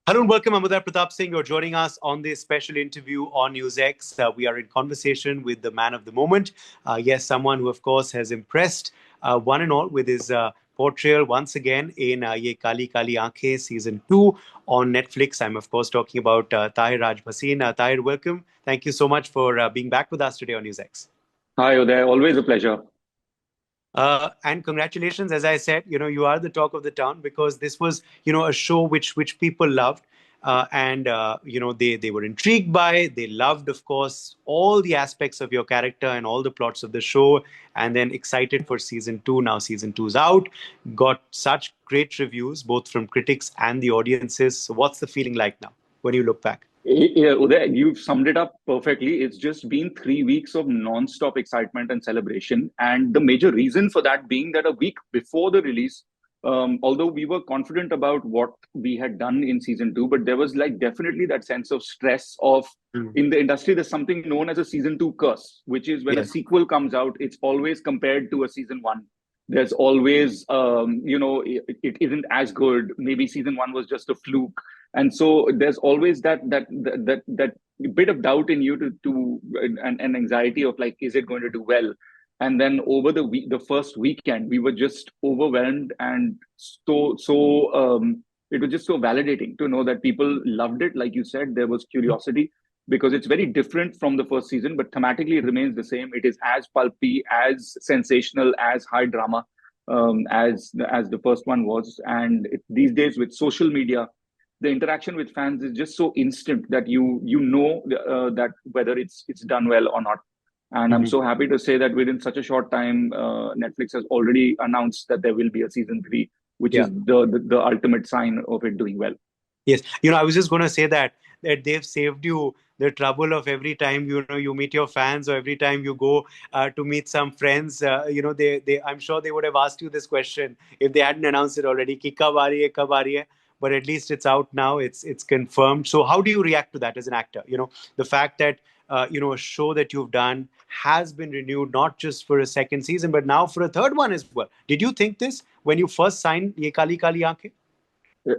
Hello and welcome. I'm Uday Pratap Singh. You're joining us on this special interview on NewsX. We are in conversation with the man of the moment. Yes, someone who, of course, has impressed one and all with his portrayal once again in Yeh Kaali Kaali Ankhein Season 2 on Netflix. I'm, of course, talking about Tahir Raj Bhasin. Tahir, welcome. Thank you so much for being back with us today on NewsX. Hi, Uday. Always a pleasure. And congratulations, as I said, you are the talk of the town because this was, a show which people loved, and they were intrigued by. They loved, of course, all the aspects of your character and all the plots of the show, and then excited for season two. Now season two's out, got such great reviews both from critics and the audiences. So what's the feeling like now when you look back? Yeah, Uday, you've summed it up perfectly. It's just been 3 weeks of non-stop excitement and celebration. And the major reason for that being that a week before the release, although we were confident about what we had done in season two, but there was like definitely that sense of stress of Mm. in the industry, there's something known as a season two curse, which is when a Yes. sequel comes out, it's always compared to a season one. There's always, it isn't as good. Maybe season one was just a fluke, and so there's always that bit of doubt in you to an anxiety of like, is it going to do well? And then over the first weekend, we were just overwhelmed, and it was just so validating to know that people loved it. Like you said, there was curiosity because it's very different from the first season, but thematically it remains the same. It is as pulpy, as sensational, as high drama, as the first one was. And these days with social media, the interaction with fans is just so instant that you know that whether it's done well or not. And I'm Mhm. so happy to say that within such a short time, Netflix has already announced that there will be a season three, which Yeah. is the ultimate sign of it doing well. Yes, I was just going to say that they've saved you the trouble of every time you meet your fans or every time you go to meet some friends. They I'm sure they would have asked you this question if they hadn't announced it already. Ki kab aa rahi hai, kab aa rahi hai? But at least it's out now. It's confirmed. So how do you react to that as an actor? The fact that a show that you've done has been renewed not just for a second season but now for a third one as well. Did you think this when you first signed Ye Kali Kali Aankhein?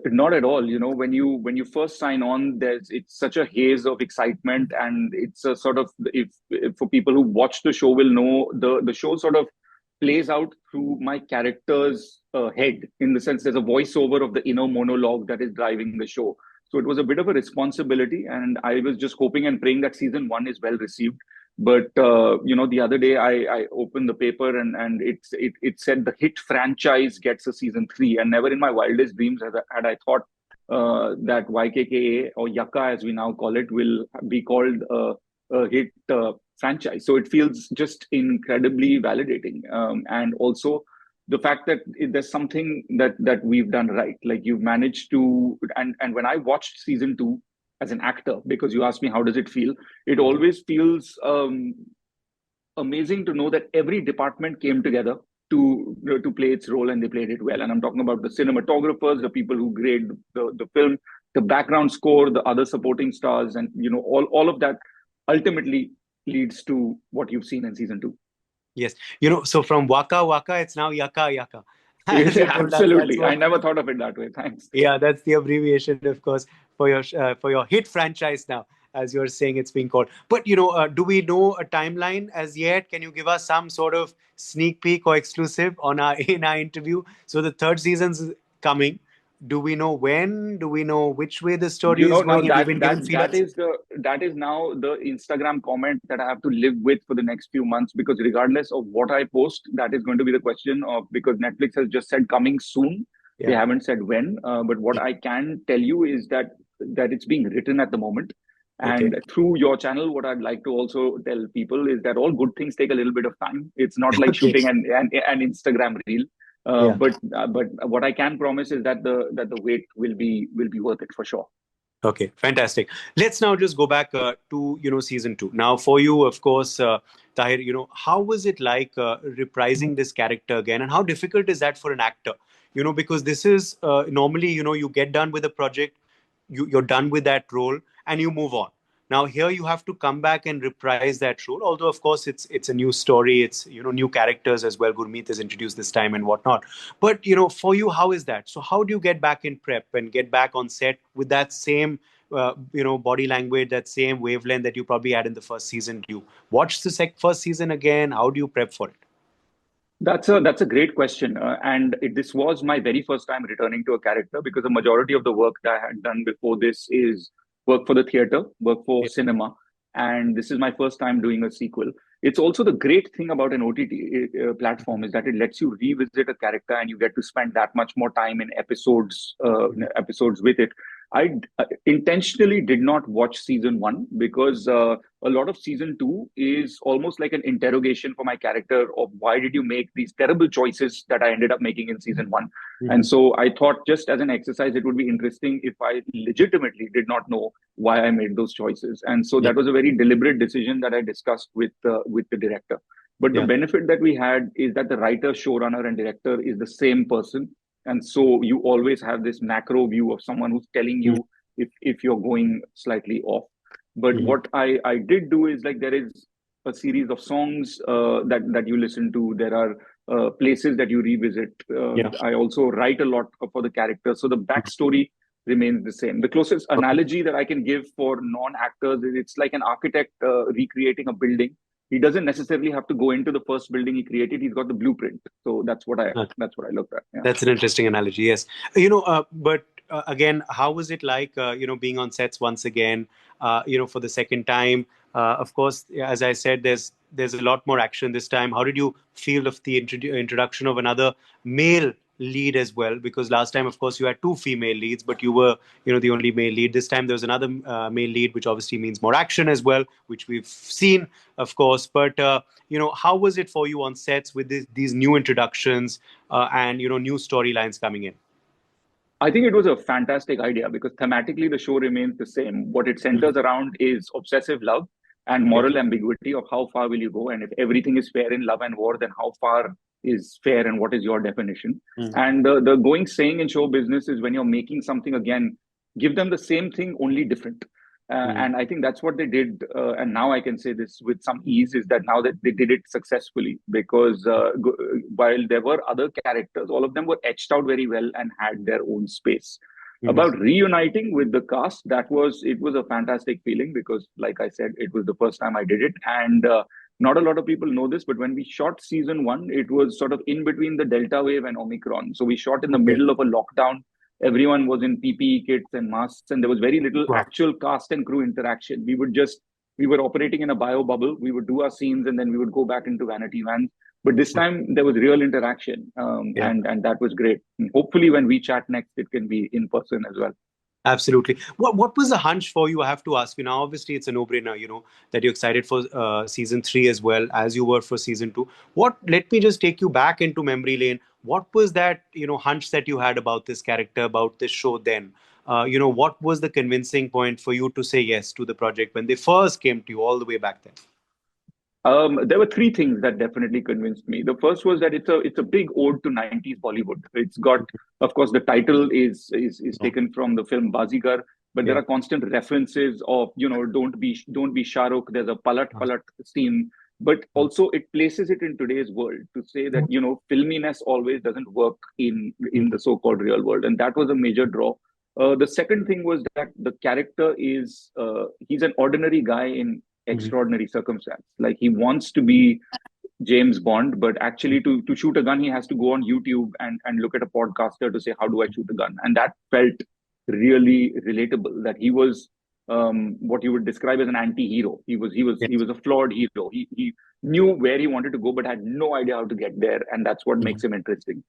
Not at all. When you first sign on, it's such a haze of excitement, and it's a sort of if for people who watch the show will know the show sort of plays out through my character's head, in the sense there's a voiceover of the inner monologue that is driving the show. So it was a bit of a responsibility, and I was just hoping and praying that season one is well received. But the other day I opened the paper, and it said the hit franchise gets a season three, and never in my wildest dreams had I thought that YKKA, or Yaka as we now call it, will be called a hit franchise. So it feels just incredibly validating, and also the fact that there's something that we've done right. Like you've managed to, and when I watched season two as an actor, because you asked me how does it feel, it Mhm. always feels amazing to know that every department came together to play its role, and they played it well. And I'm talking about the cinematographers, the people who grade the film, the background score, the other supporting stars, and all of that ultimately leads to what you've seen in season two. Yes, so from Waka Waka, it's now Yaka Yaka. As you told us, that's Absolutely, I what. never thought of it that way. Thanks. Yeah, that's the abbreviation, of course, for your hit franchise now, as you're saying it's being called. But do we know a timeline as yet? Can you give us some sort of sneak peek or exclusive on our in our interview? So the third season's coming. Do we know when? Do we know which way the story is Now going? Have you that been given that that feelers? is the that is now the Instagram comment that I have to live with for the next few months, because regardless of what I post, that is going to be the question of, because Netflix has just said coming soon. They Yeah. haven't said when, but what I can tell you is that it's being written at the moment. Okay. And through your channel, what I'd like to also tell people is that all good things take a little bit of time. It's not like Okay. shooting an Instagram reel. Yeah. But what I can promise is that the wait will be worth it for sure. Okay, fantastic. Let's now just go back to season two. Now, for you, of course, Tahir, how was it like reprising this character again, and how difficult is that for an actor? Because this is normally you get done with a project, you're done with that role, and you move on. Now here you have to come back and reprise that role. Although of course it's a new story, it's new characters as well. Gurmeet is introduced this time and whatnot. But for you, how is that? So how do you get back in prep and get back on set with that same body language, that same wavelength that you probably had in the first season? Do you watch the first season again? How do you prep for it? That's a great question, this was my very first time returning to a character because the majority of the work that I had done before this is work for the theater, work for Yeah. cinema, and this is my first time doing a sequel. It's also the great thing about an OTT platform is that it lets you revisit a character and you get to spend that much more time in episodes with it. I intentionally did not watch season one because a lot of season two is almost like an interrogation for my character of why did you make these terrible choices that I ended up making in season one. And Mhm. so I thought, just as an exercise, it would be interesting if I legitimately did not know why I made those choices. And so Yeah. that was a very deliberate decision that I discussed with the director. But the Yeah. benefit that we had is that the writer, showrunner, and director is the same person, and so you always have this macro view of someone who's telling Mhm. you if you're going slightly off. But Mhm. what I did do is, like, there is a series of songs that you listen to. There are places that you revisit. Yeah. I also write a lot for the characters, so the Mhm. backstory remains the same. The closest Okay. analogy that I can give for non-actors is it's like an architect recreating a building. He doesn't necessarily have to go into the first building he created. He's got the blueprint. So that's what I looked at. Yeah. That's an interesting analogy. Yes, but again, how was it like? Being on sets once again. For the second time. Of course, as I said, there's a lot more action this time. How did you feel of the introduction of another male lead as well? Because last time, of course, you had two female leads, but you were the only male lead. This time there was another male lead, which obviously means more action as well, which we've seen, of course. But how was it for you on sets with these new introductions? And new storylines coming in. I think it was a fantastic idea because thematically the show remains the same. What it Mhm. centers around is obsessive love and Yeah. moral ambiguity of how far will you go, and if everything is fair in love and war, then how far is fair and what is your definition. Mhm. And the going saying in show business is when you're making something again, give them the same thing, only different. Mhm. And I think that's what they did. And now I can say this with some ease is that now that they did it successfully because while there were other characters, all of them were etched out very well and had their own space. Mhm. About reuniting with the cast, it was a fantastic feeling because, like I said, it was the first time I did it. And not a lot of people know this, but when we shot season one, it was sort of in between the Delta wave and Omicron. So we shot in the Okay. middle of a lockdown. Everyone was in PPE kits and masks, and there was very little Wow. actual cast and crew interaction. We were operating in a bio bubble. We would do our scenes and then we would go back into vanity vans. But this time there was real interaction, Yeah. and that was great. And hopefully, when we chat next, it can be in person as well. Absolutely. What was the hunch for you? I have to ask you now. Obviously, it's a no-brainer. That you're excited for season three as well as you were for season two. What? Let me just take you back into memory lane. What was that hunch that you had about this character, about this show? Then, what was the convincing point for you to say yes to the project when they first came to you all the way back then? There were three things that definitely convinced me. The first was that it's a big ode to 90s Bollywood. It's got, of course, the title is Yeah. taken from the film Bazigar, but there Yeah. are constant references of don't be Shahrukh. There's a palat palat scene, but also it places it in today's world to say that filminess always doesn't work in the so-called real world, and that was a major draw. The second thing was that the character is he's an ordinary guy in Mhm. extraordinary circumstance. Like he wants to be James Bond, but actually to shoot a gun, he has to go on YouTube and look at a podcaster to say, how do I shoot a gun? And that felt really relatable, that he was what you would describe as an anti-hero. He was a flawed hero. He knew where he wanted to go, but had no idea how to get there. And that's what Mhm. makes him interesting.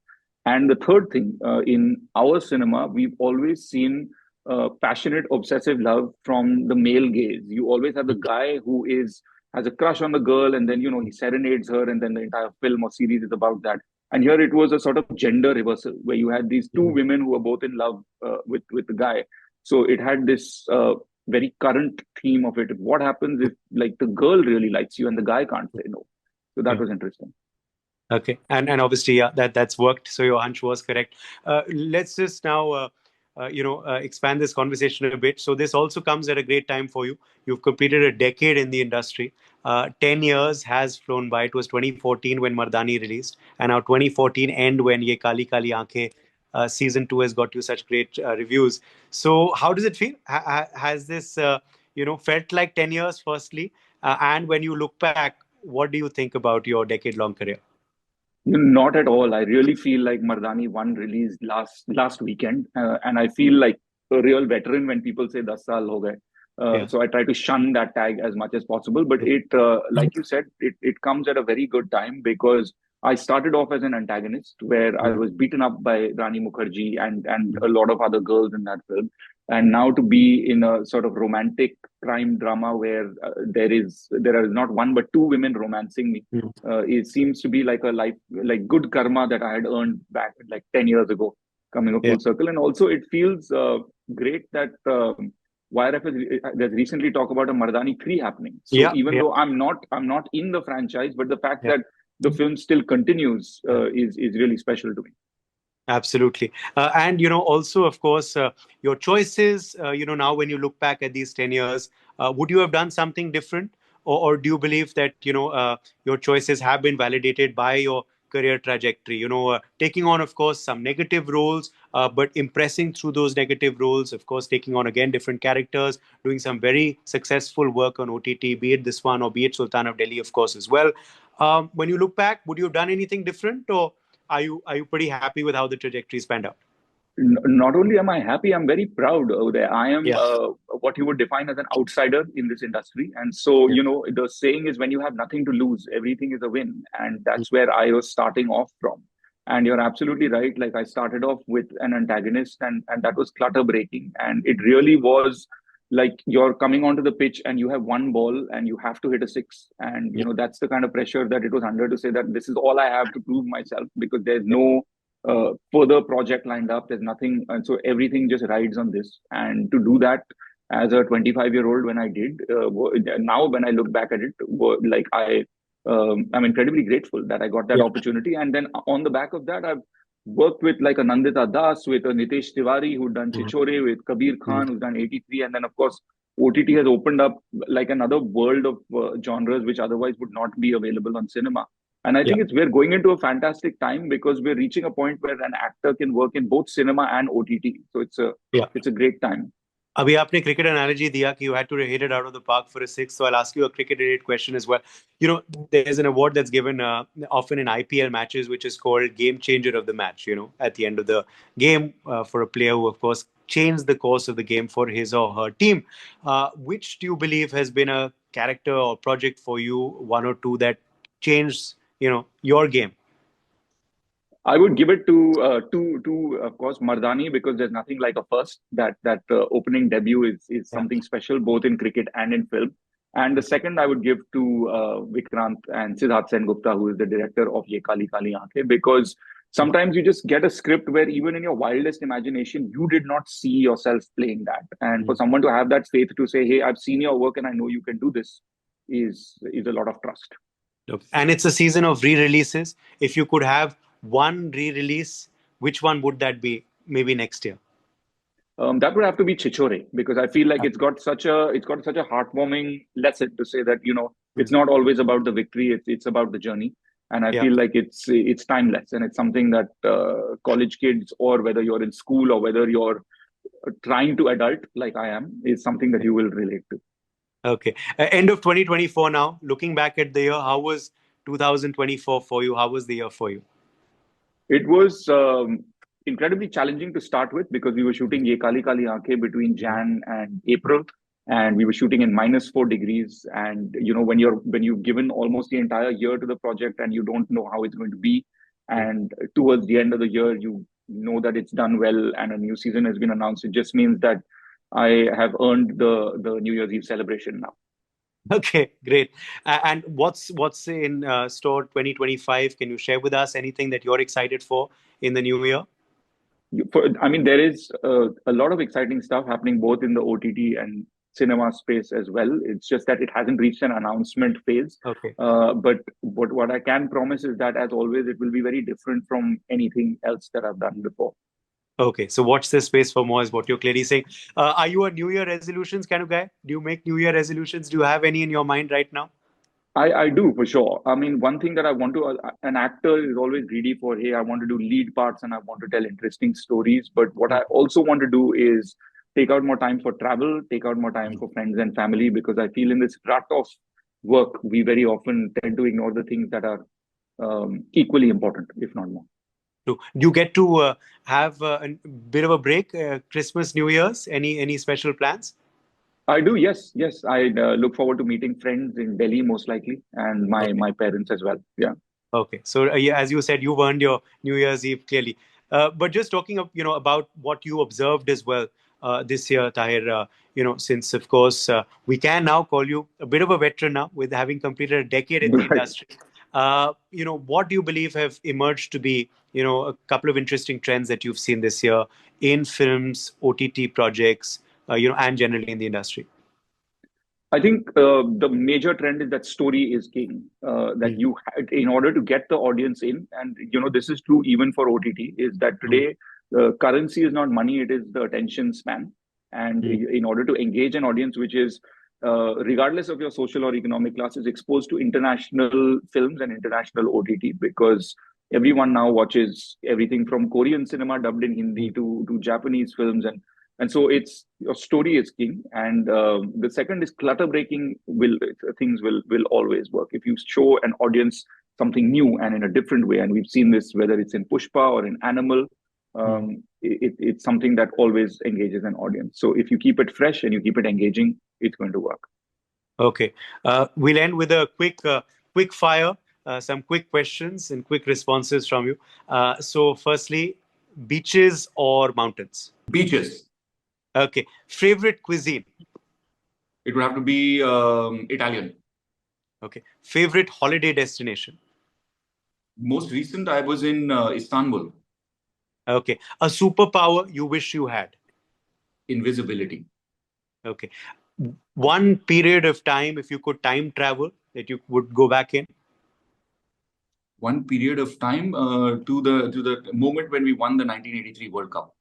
And the third thing, in our cinema, we've always seen passionate, obsessive love from the male gaze. You always have the guy who has a crush on the girl, and then he serenades her, and then the entire film or series is about that. And here it was a sort of gender reversal where you had these two Mhm. women who were both in love with the guy. So it had this very current theme of it. What happens if, like, the girl really likes you and the guy can't say no? So that Yeah. was interesting. Okay, and obviously, yeah, that's worked. So your hunch was correct. Let's just now expand this conversation a bit. So this also comes at a great time for you. You've completed a decade in the industry. 10 years has flown by. It was 2014 when Mardani released, and now 2014 end when Ye Kali Kali Aankhein season 2 has got you such great reviews. So how does it feel? Has this felt like 10 years firstly? And when you look back, what do you think about your decade-long career? Not at all. I really feel like Mardani 1 released last weekend, and I feel like a real veteran when people say 10 saal ho gaye. Yeah. So I try to shun that tag as much as possible. But like you said, it comes at a very good time because I started off as an antagonist where I was beaten up by Rani Mukherjee and a lot of other girls in that film. And now to be in a sort of romantic crime drama where there is not one but two women romancing me, it seems to be like a life, like good karma that I had earned back like 10 years ago, coming a Yeah. full circle. And also it feels great that YRF there's recently talk about a Mardani 3 happening. So Yeah. even Yeah. though I'm not in the franchise, but the fact Yeah. that the film still continues Yeah. is really special to me. Absolutely. And, also, of course, your choices, now when you look back at these 10 years, would you have done something different? Or do you believe that, your choices have been validated by your career trajectory? Taking on, of course, some negative roles, but impressing through those negative roles, of course, taking on again different characters, doing some very successful work on OTT, be it this one or be it Sultan of Delhi, of course, as well. When you look back, would you have done anything different? Or are you pretty happy with how the trajectory spanned out? Not only am I happy, I'm very proud. Uday. I am Yeah. what you would define as an outsider in this industry. And so, Yeah. the saying is when you have nothing to lose, everything is a win. And that's where I was starting off from. And you're absolutely right. Like I started off with an antagonist and that was clutter breaking. And it really was like you're coming onto the pitch and you have one ball and you have to hit a six. And, Yeah. that's the kind of pressure that it was under to say that this is all I have to prove myself because there's Yeah. no further project lined up. There's nothing, and so everything just rides on this. And to do that as a 25-year-old, when I did, now when I look back at it, like I'm incredibly grateful that I got that Yeah. opportunity. And then on the back of that, I've worked with like Anandita Das, with Nitesh Tiwari, who'd done Mhm. Chichore, with Kabir Khan, Mhm. who's done 83, and then of course OTT has opened up like another world of genres which otherwise would not be available on cinema. And I Yeah. think we're going into a fantastic time because we're reaching a point where an actor can work in both cinema and OTT. So Yeah. it's a great time. अभी आपने cricket analogy दिया कि you had to hit it out of the park for a six, so I'll ask you a cricket related question as well. There's an award that's given often in IPL matches, which is called game changer of the match. At the end of the game, for a player who, of course, changed the course of the game for his or her team. Which do you believe has been a character or project for you, one or two, that changed, your game? I would give it to of course Mardani because there's nothing like a first. That opening debut is Yeah. something special both in cricket and in film. And the Okay. second I would give to Vikrant and Siddharth Sen-Gupta, who is the director of Yeh Kaali Kaali Ankhein, because Yeah. sometimes you just get a script where even in your wildest imagination you did not see yourself playing that, and for Mm. someone to have that faith to say, "Hey, I've seen your work and I know you can do this," is a lot of trust. Okay. And it's a season of re-releases. If you could have one re-release, which one would that be? Maybe next year. That would have to be Chichore because I feel like it's got such a heartwarming lesson to say that it's Mm. not always about the victory, it's about the journey, and I Yeah. feel like it's timeless and it's something that college kids, or whether you're in school or whether you're trying to adult like I am, is something that you will relate to. Okay. End of 2024 now. Looking back at the year, how was 2024 for you? How was the year for you? It was incredibly challenging to start with because we were shooting Ye Kali Kali Ankhein between Mhm. Jan and April, and we were shooting in -4 degrees. And when you've given almost the entire year to the project and you don't know how it's going to be, Mm. and towards the end of the year you know that it's done well and a new season has been announced, it just means that I have earned the New Year's Eve celebration now. Okay, great. And what's in store 2025? Can you share with us anything that you're excited for in the new year? I mean, there is a lot of exciting stuff happening both in the OTT and cinema space as well. It's just that it hasn't reached an announcement phase. Okay. But what I can promise is that, as always, it will be very different from anything else that I've done before. Okay, so watch this space for more is what you're clearly saying. Are you a New Year resolutions kind of guy? Do you make New Year resolutions? Do you have any in your mind right now? I do for sure. I mean, one thing that I want to, an actor is always greedy for, hey, I want to do lead parts and I want to tell interesting stories. But what I also want to do is take out more time for travel, take out more time for friends and family, because I feel in this rut of work, we very often tend to ignore the things that are equally important, if not more. Do you get to have a bit of a break, Christmas, New Year's? Any special plans? I do, yes, yes. I look forward to meeting friends in Delhi, most likely, and Okay. my parents as well. Yeah. Okay, so yeah, as you said, you've earned your New Year's Eve clearly. But just talking about what you observed as well this year, Tahir. Since of course we can now call you a bit of a veteran now with having completed a decade in the Right. industry. What do you believe have emerged to be a couple of interesting trends that you've seen this year in films, OTT projects, and generally in the industry? I think the major trend is that story is king. That Mm, you had, in order to get the audience in, and this is true even for OTT, is that mm, today the currency is not money; it is the attention span. And mm, in order to engage an audience, which is regardless of your social or economic class, is exposed to international films and international OTT, because everyone now watches everything from Korean cinema dubbed in Hindi mm, to Japanese films, and so it's your story is king. And the second is clutter breaking. Will things will always work if you show an audience something new and in a different way. And we've seen this whether it's in Pushpa or in Animal. mm. It's something that always engages an audience. So if you keep it fresh and you keep it engaging, it's going to work. Okay. We'll end with a quick fire, some quick questions and quick responses from you. So, firstly, beaches or mountains? Beaches. Okay. Favorite cuisine? It would have to be Italian. Okay. Favorite holiday destination? Most recent, I was in Istanbul. Okay. A superpower you wish you had? Invisibility. Okay. One period of time, if you could time travel, that you would go back in? One period of time to the moment when we won the 1983 World Cup.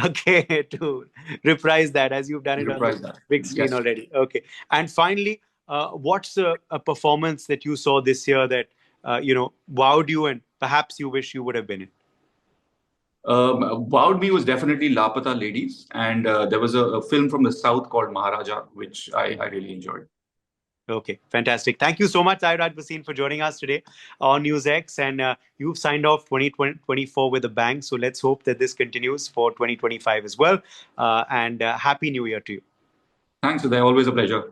Okay, to reprise that as you've done it on the Reprise that. big screen Yes. already. Okay, and finally, what's a performance that you saw this year that wowed you and perhaps you wish you would have been in? Wowed me was definitely Lapata Ladies, and there was a film from the South called Maharaja, which I really enjoyed. Okay, fantastic. Thank you so much, Tahir Raj Bhasin, for joining us today on NewsX. And you've signed off 2024 with a bang. So let's hope that this continues for 2025 as well. And Happy New Year to you. Thanks, Uday. Always a pleasure.